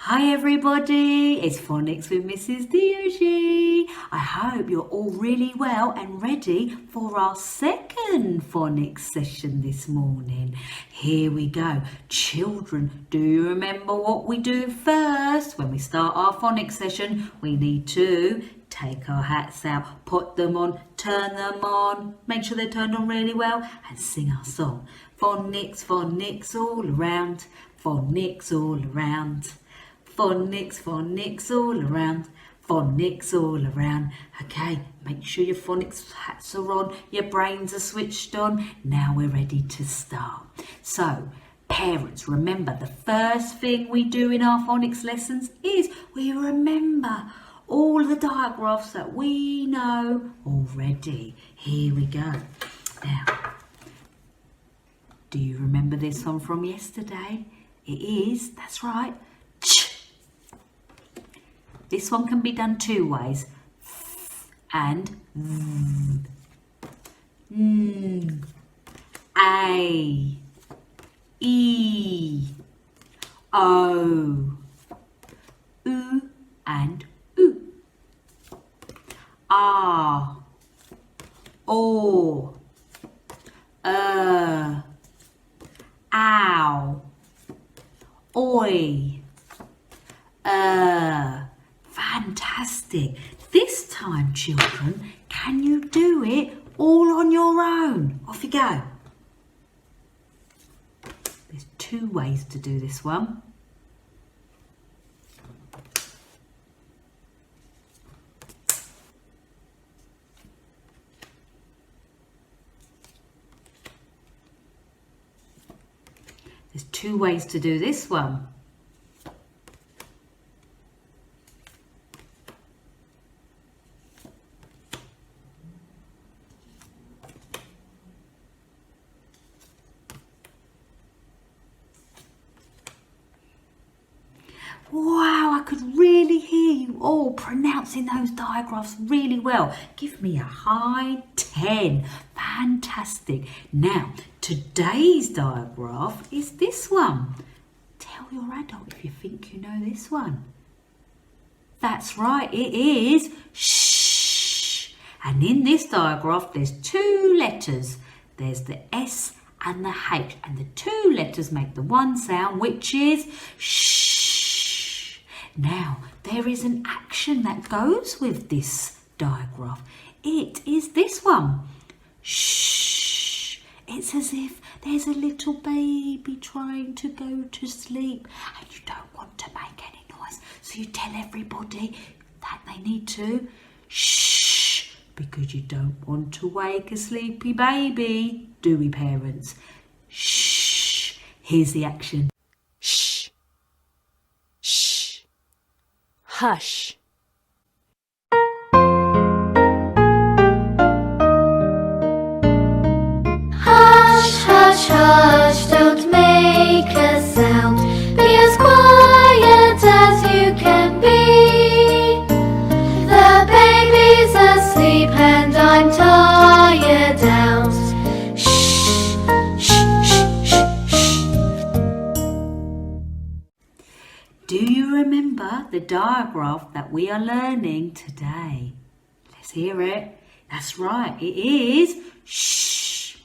Hi everybody, it's Phonics with Mrs Deojee. I hope you're all really well and ready for our second phonics session this morning. Here we go. Children, do you remember what we do first? When we start our phonics session, we need to take our hats out, put them on, turn them on, make sure they're turned on really well and sing our song. Phonics, phonics all around, phonics all around. Phonics, phonics all around, phonics all around. Okay, make sure your phonics hats are on, your brains are switched on. Now we're ready to start. So, parents, remember the first thing we do in our phonics lessons is we remember all the digraphs that we know already. Here we go. Now, do you remember this one from yesterday? It is, that's right. This one can be done two ways, and A, E, O, U and U, R, O, Ow, Oi, Fantastic. This time, children, can you do it all on your own? Off you go. There's two ways to do this one. There's two ways to do this one. Wow, I could really hear you all pronouncing those digraphs really well. Give me a high 10. Fantastic. Now, today's digraph is this one. Tell your adult if you think you know this one. That's right, it is shh. And in this digraph, there's two letters. There's the S and the H. And the two letters make the one sound, which is shh. Now, there is an action that goes with this digraph. It is this one. Shh. It's as if there's a little baby trying to go to sleep and you don't want to make any noise. So you tell everybody that they need to shh because you don't want to wake a sleepy baby, do we, parents? Shh. Here's the action. Hush. Hush, hush, hush, don't make a sound. Be as quiet as you can be. The baby's asleep and I'm tired out. Shh, shh, shh, shh, shh. Do you remember the digraph that we are learning today? Let's hear it. That's right, it is shh.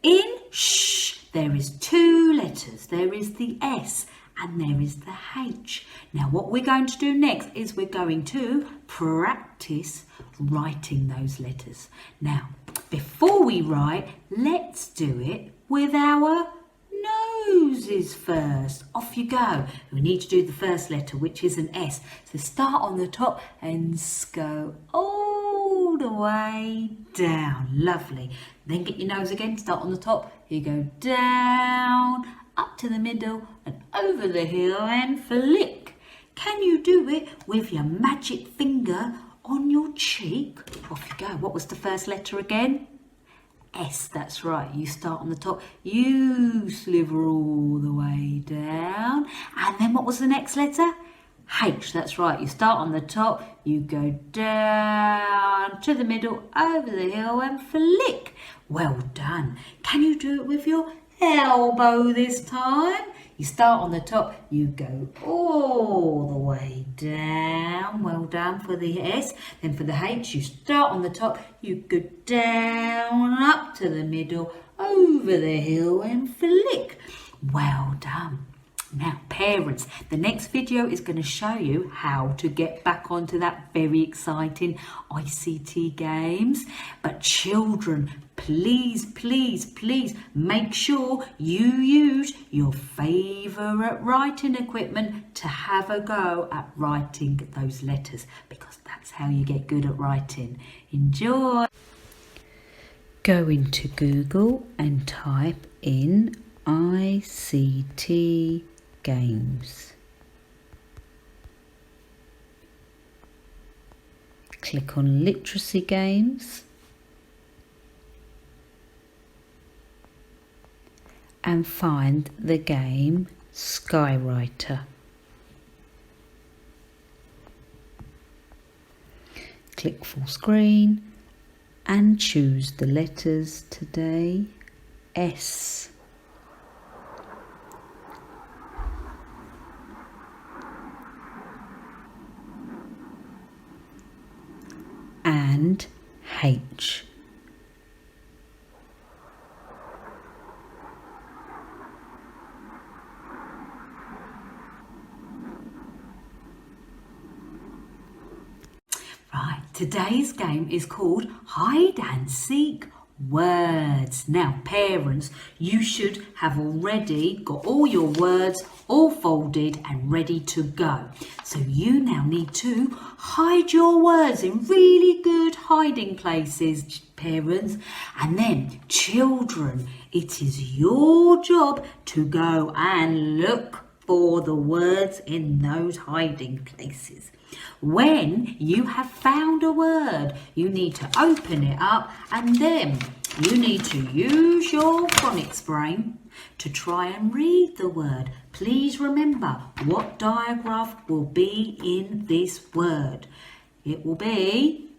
In shh, there is two letters. There is the S and there is the H. Now what we're going to do next is we're going to practice writing those letters. Now, before we write, let's do it with our noses first. Off you go. We need to do the first letter, which is an S. So start on the top and go all the way down. Lovely. Then get your nose again. Start on the top. You go down, up to the middle and over the hill and flick. Can you do it with your magic finger on your cheek? Off you go. What was the first letter again? S, that's right. You start on the top, you sliver all the way down. And then what was the next letter? H, that's right. You start on the top, you go down to the middle, over the hill and flick. Well done. Can you do it with your elbow this time? You start on the top, you go all all the way down. Well done for the S. Then for the H, you start on the top, you go down, up to the middle, over the hill and flick. Well done. Now parents, the next video is going to show you how to get back onto that very exciting ICT games. But children, please, please, please make sure you use your favourite writing equipment to have a go at writing those letters, because that's how you get good at writing. Enjoy! Go into Google and type in ICT games. Click on literacy games and find the game Skywriter. Click full screen and choose the letters today, S. And H. Right, today's game is called Hide and Seek Words. Now parents, you should have already got all your words all folded and ready to go. So you now need to hide your words in really good hiding places, parents. And then children, it is your job to go and look for the words in those hiding places. When you have found a word, you need to open it up and then you need to use your phonics brain to try and read the word. Please remember what digraph will be in this word. It will be,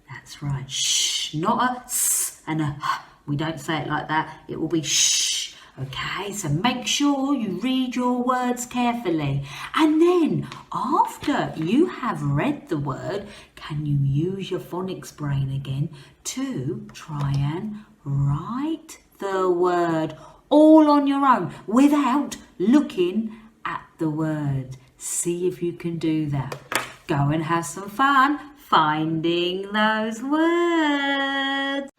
that's right, shh, not a s and a h. We don't say it like that. It will be shh. Okay, so make sure you read your words carefully. And then after you have read the word, can you use your phonics brain again to try and write the word all on your own without looking at the word. See if you can do that. Go and have some fun finding those words.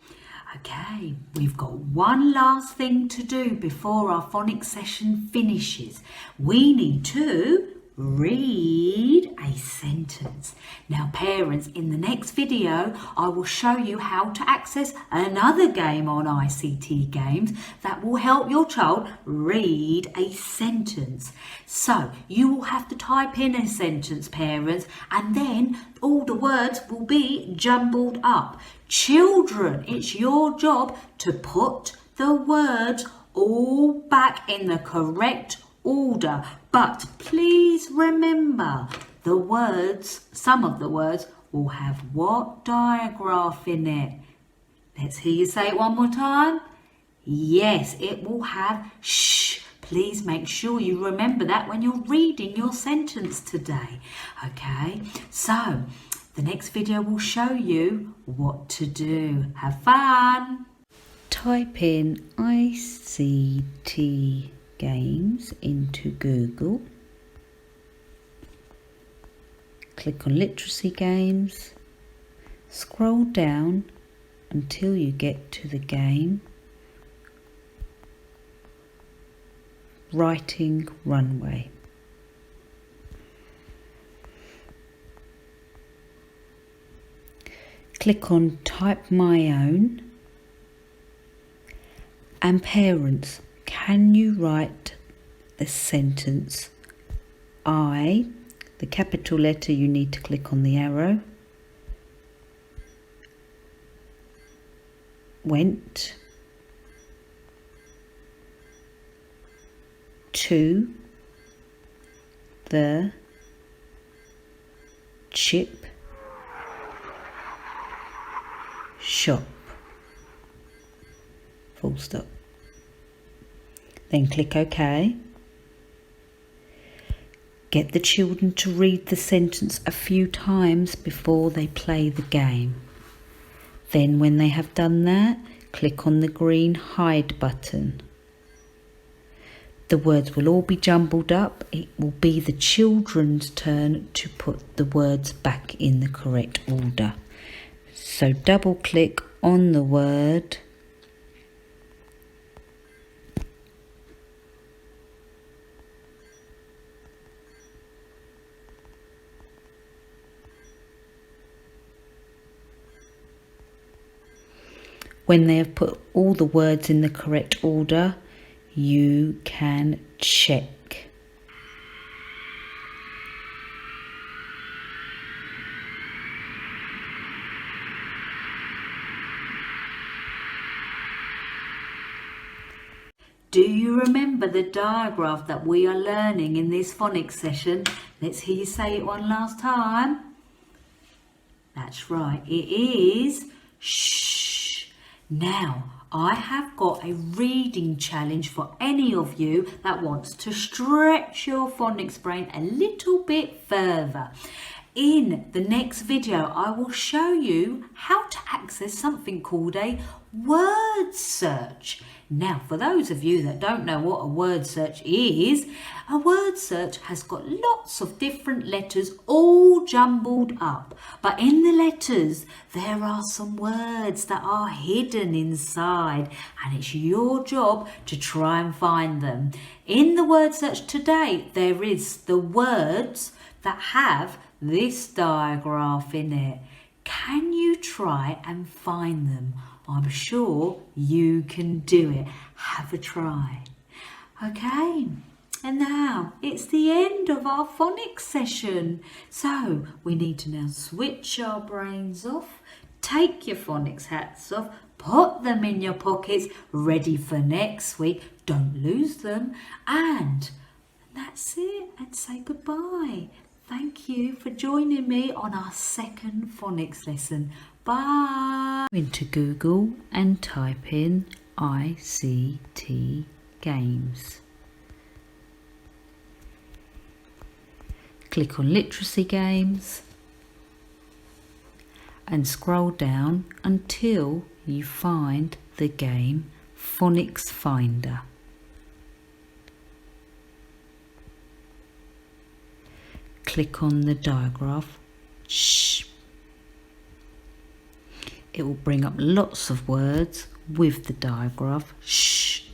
Okay, we've got one last thing to do before our phonics session finishes. We need to read a sentence. Now parents, in the next video I will show you how to access another game on ICT games that will help your child read a sentence. So you will have to type in a sentence, parents, and then all the words will be jumbled up. Children, it's your job to put the words all back in the correct order, but please remember the words, some of the words will have what digraph in it? Let's hear you say it one more time. Yes, it will have shh. Please make sure you remember that when you're reading your sentence today. Okay, so the next video will show you what to do. Have fun. Type in ICT games into Google. Click on literacy games. Scroll down until you get to the game Writing Runway. Click on Type My Own. And parents, can you write the sentence I, the capital letter, you need to click on the arrow, went to the chip shop. Full stop. Then click OK. Get the children to read the sentence a few times before they play the game. Then when they have done that, click on the green hide button. The words will all be jumbled up. It will be the children's turn to put the words back in the correct order. So double click on the word . When they have put all the words in the correct order, you can check. Do you remember the digraph that we are learning in this phonics session? Let's hear you say it one last time. That's right, it is shh. Now, I have got a reading challenge for any of you that wants to stretch your phonics brain a little bit further. In the next video, I will show you how to access something called a word search. Now, for those of you that don't know what a word search is, a word search has got lots of different letters all jumbled up. But in the letters, there are some words that are hidden inside, and it's your job to try and find them. In the word search today, there is the words that have this digraph in it. Can you try and find them? I'm sure you can do it. Have a try. Okay, and now it's the end of our phonics session. So we need to now switch our brains off, take your phonics hats off, put them in your pockets, ready for next week. Don't lose them. And that's it, and say goodbye. Thank you for joining me on our second phonics lesson. Bye. Into Google and type in ICT Games. Click on Literacy Games and scroll down until you find the game Phonics Finder. Click on the digraph. Shh. It will bring up lots of words with the digraph. Shh.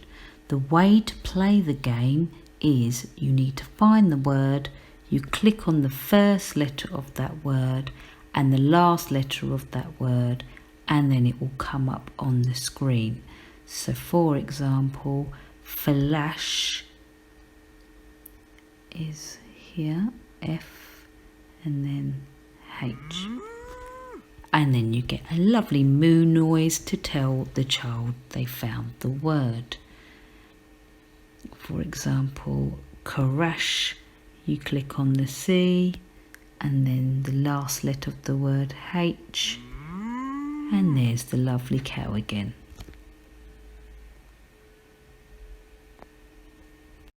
The way to play the game is you need to find the word, you click on the first letter of that word and the last letter of that word, and then it will come up on the screen. So for example, flash is here, F and then H. And then you get a lovely moo noise to tell the child they found the word. For example, crash, you click on the C and then the last letter of the word H, and there's the lovely cow again.